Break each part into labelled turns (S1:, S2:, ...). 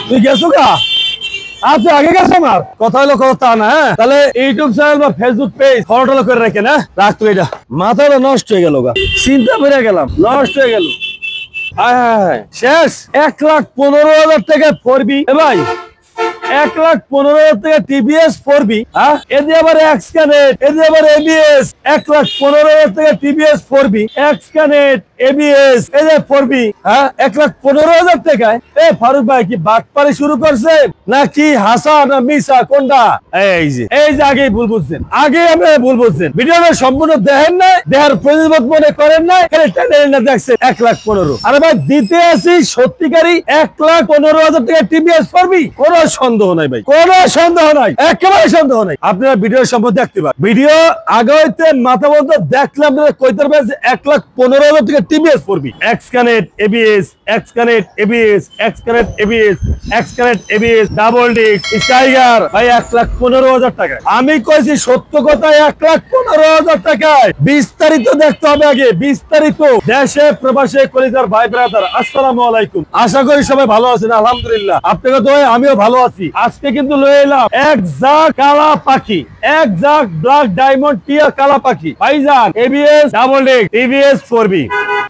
S1: তুই গেছো গা? আচ্ছা আগে গেছো আমার কথা হলো কথা না। হ্যাঁ তাহলে ইউটিউব চ্যানেল বা ফেসবুক পেজ ফলো করে রেখে না রাখতো। এটা মাথাটা নষ্ট হয়ে গেল গা, চিন্তা করে গেলাম নষ্ট হয়ে গেল। শেষ 1,15,000 টাকা পড়বি ভাই, 1,15,000 টাকা টিভিএস পড়বি। হ্যাঁ এদি আবার এক্সকানেট, এদি আবার এবিএস। 1,15,000 টাকা টিভিএস পড়বি, এক্সকানেট এবিএস এদের পড়বি। হ্যাঁ 1,15,000 টাকায় এ ফারুক ভাই কি বাটপারি শুরু করছে নাকি হাসা না মিসা কোনটা? এই যে আগে ভুল বুঝছেন, আগে আপনি ভুল বুঝছেন। ভিডিওটা সম্পূর্ণ দেখেন না, দেখার প্রয়োজন মনে করেন না, খালি টেনে না দেখছেন 1,15,000। আরে ভাই দিতে আসি সত্যিকারী 1,15,000 টাকা টিভিএস পড়বি, কোনো সন্দেহ নাই ভাই, কোনো সন্দেহ নাই, একেবারে সন্দেহ নাই। আপনারা ভিডিও সম্পর্কে দেখতে পারেন, ভিডিও আগে হইতে মাথা বলতে দেখলে আপনারা কইতে পারবেন যে 1,15,000 টাকা টিভিএস পড়বি। এক্সকানেট ABS, এক্সকানেট ABS, এক্সকানেট ABS, এক্সকানেট ABS, double disk, tiger ভাই 1,15,000 টাকা। আমি কইছি সত্য কথা 1,15,000 টাকায়। বিস্তারিত দেখতে হবে আগে, বিস্তারিত। দেশে প্রবাসে কলিজার ভাই ব্রাদার আসসালামু আলাইকুম, আশা করি সবাই ভালো আছেন। আলহামদুলিল্লাহ আপনাকে তো আমিও ভালো আছি। আজকে কিন্তু লয়ে এলাম এক জাক কালা পাখি, এক জাক ব্ল্যাক ডায়মন্ড টিয়া কালা পাখি ভাইজান ABS double disk TVS 4B।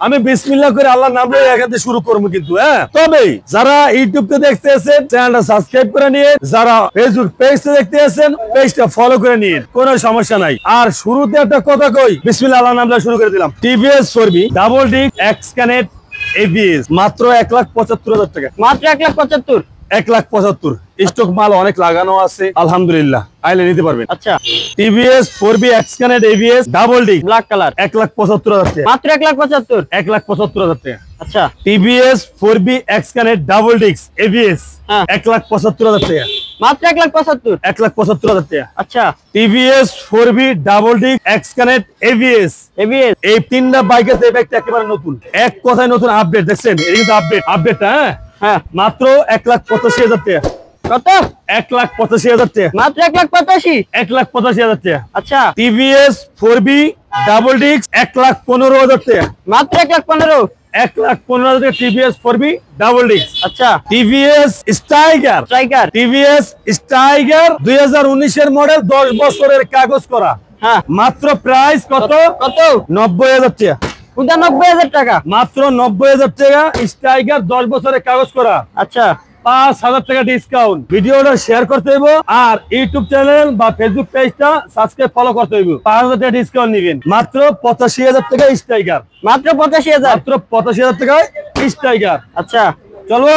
S1: আমি বিসমিল্লাহ করে আল্লাহর নাম নিয়ে এখান থেকে শুরু করবো কিন্তু। হ্যাঁ তবে যারা ইউটিউব তে দেখতে আছেন চ্যানেলটা সাবস্ক্রাইব করে নিয়ে, যারা ফেসবুক পেজ তে দেখতে আছেন পেজটা ফলো করে নিন, কোনো সমস্যা নাই। আর শুরুতে একটা কথা কই, বিসমিল্লাহ আল্লাহর নাম শুরু করে দিলাম। TVS 4B double disc Xconnect ABS মাত্র 1,75,000 টাকা, মাত্র 1,75,000। 1,75,000 স্টক মাল অনেক লাগানো আছে আলহামদুলিল্লাহ, আইলে নিতে পারবেন। আচ্ছা TVS 4B Xconnect ABS double disc black colour 1,75,000 টাকা, মাত্র 1,75,000। 1,75,000 টাকা। আচ্ছা TVS 4B Xconnect double disc ABS 1,75,000 টাকা, মাত্র 1,75,000। 1,75,000 টাকা। আচ্ছা TVS 4B double disc Xconnect ABS এই তিনটা বাইকের এই বাইকটা একেবারে নতুন, এক কথায় নতুন আপডেট। দেখছেন এটা কিন্তু আপডেট। হ্যাঁ মাত্র 1,85,000 টাকা। কত? 1,85,000 টাকা, মাত্র 1,85,000। 1,85,000 টাকা। আচ্ছা টিভিএস 4B ডাবল ডিস্ক 1,15,000 টাকা, মাত্র 1,15,000। 1,15,000 টাকা টিভিএস 4B ডাবল ডিস্ক। আচ্ছা টিভিএস স্টাইগার, টিভিএস স্টাইগার 2019 এর মডেল, 10 বছরের কাগজ করা। হ্যাঁ মাত্র প্রাইস কত? 90,000 টাকা। 90,000 টাকা, মাত্র 90,000 টাকা স্টাইগার 10 বছরের কাগজ করা। আচ্ছা 5,000 টাকা ডিসকাউন্ট। ভিডিওটা শেয়ার করতে হইব আর ইউটিউব চ্যানেল বা ফেসবুক পেজটা সাবস্ক্রাইব ফলো করতে হইব। 5,000 টাকা ডিসকাউন্ট নিবেন। মাত্র 85,000 টাকা স্টাইগার, মাত্র 85,000। মাত্র 85,000 টাকায় স্টাইগার। আচ্ছা চলো।